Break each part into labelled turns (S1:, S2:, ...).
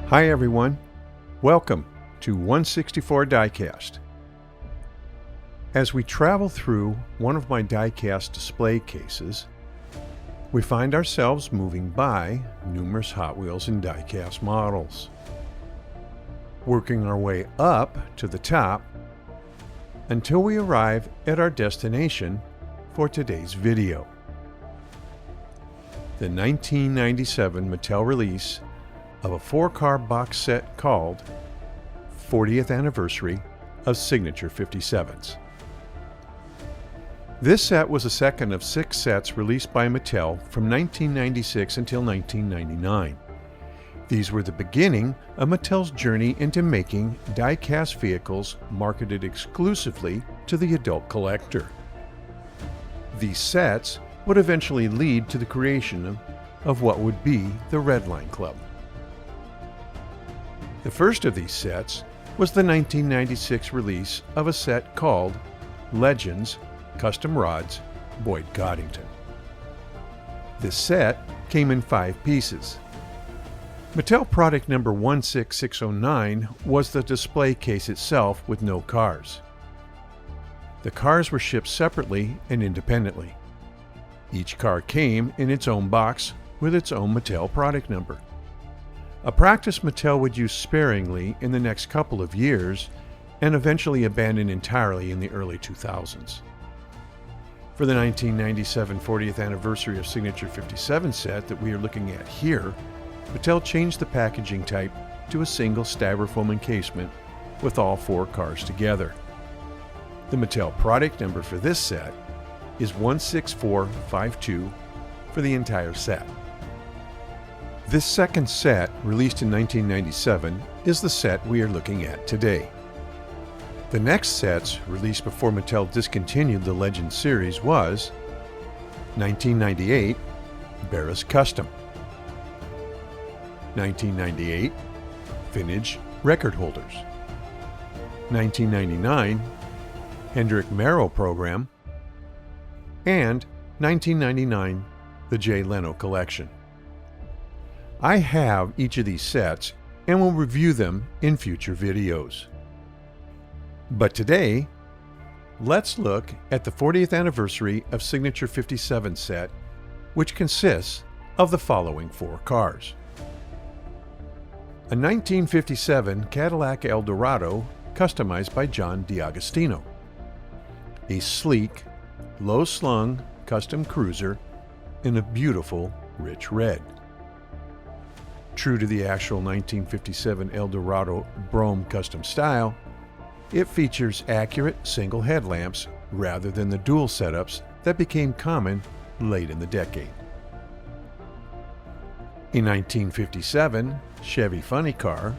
S1: Hi everyone, welcome to 164 Diecast. As we travel through one of my Diecast display cases, we find ourselves moving by numerous Hot Wheels and Diecast models, working our way up to the top until we arrive at our destination for today's video. The 1997 Mattel release of a 4-car box set called 40th Anniversary of Signature 57's. This set was the second of 6 sets released by Mattel from 1996 until 1999. These were the beginning of Mattel's journey into making die-cast vehicles marketed exclusively to the adult collector. These sets would eventually lead to the creation of what would be the Red Line Club. The first of these sets was the 1996 release of a set called Legends Custom Rods Boyd Coddington. This set came in 5 pieces. Mattel product number 16609 was the display case itself with no cars. The cars were shipped separately and independently. Each car came in its own box with its own Mattel product number. A practice Mattel would use sparingly in the next couple of years and eventually abandon entirely in the early 2000s. For the 1997 40th Anniversary of Signature 57 set that we are looking at here, Mattel changed the packaging type to a single styrofoam encasement with all 4 cars together. The Mattel product number for this set is 16452 for the entire set. This second set, released in 1997, is the set we are looking at today. The next sets, released before Mattel discontinued the Legend series, was 1998, Barris Custom, 1998, Vintage Record Holders, 1999, Hendrick Merrill Program, and 1999, the Jay Leno Collection. I have each of these sets and will review them in future videos. But today, let's look at the 40th Anniversary of Signature 57 set, which consists of the following 4 cars. A 1957 Cadillac Eldorado customized by John D'Agostino. A sleek, low-slung custom cruiser in a beautiful, rich red. True to the actual 1957 Eldorado Brougham custom style, it features accurate single headlamps rather than the dual setups that became common late in the decade. A 1957 Chevy Funny Car,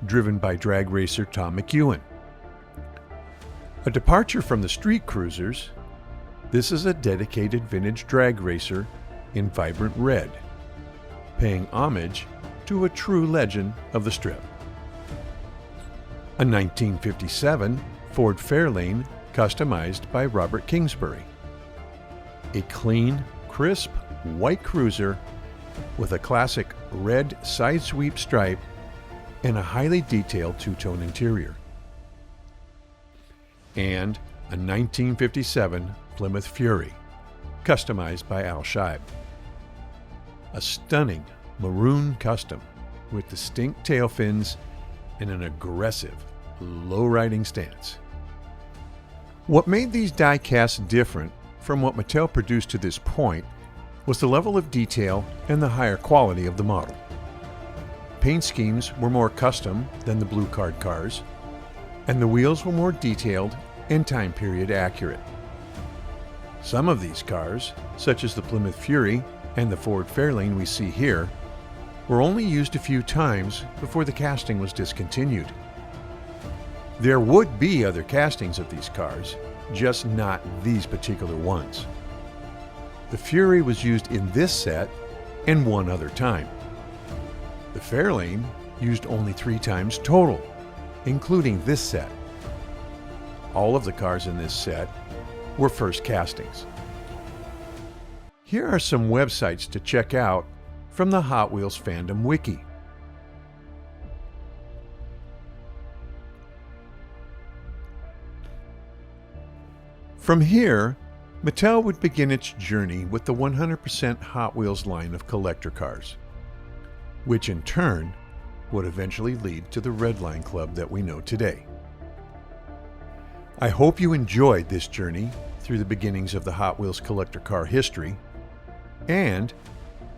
S1: driven by drag racer Tom McEwen. A departure from the street cruisers, this is a dedicated vintage drag racer in vibrant red, paying homage to a true legend of the strip. A 1957 Ford Fairlane customized by Robert Kingsbury. A clean, crisp, white cruiser with a classic red side sweep stripe and a highly detailed 2-tone interior. And a 1957 Plymouth Fury, customized by Al Scheib. A stunning maroon custom with distinct tail fins and an aggressive, low-riding stance. What made these die-casts different from what Mattel produced to this point was the level of detail and the higher quality of the model. Paint schemes were more custom than the Blue Card cars, and the wheels were more detailed and time period accurate. Some of these cars, such as the Plymouth Fury and the Ford Fairlane we see here, were only used a few times before the casting was discontinued. There would be other castings of these cars, just not these particular ones. The Fury was used in this set and one other time. The Fairlane used only 3 times total, including this set. All of the cars in this set were first castings. Here are some websites to check out from the Hot Wheels Fandom Wiki. From here, Mattel would begin its journey with the 100% Hot Wheels line of collector cars, which in turn would eventually lead to the Redline Club that we know today. I hope you enjoyed this journey through the beginnings of the Hot Wheels collector car history, and,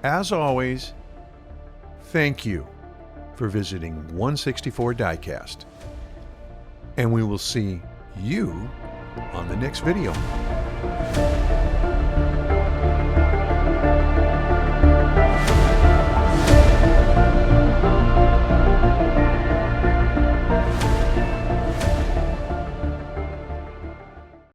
S1: as always, thank you for visiting 164 Diecast, and we will see you on the next video.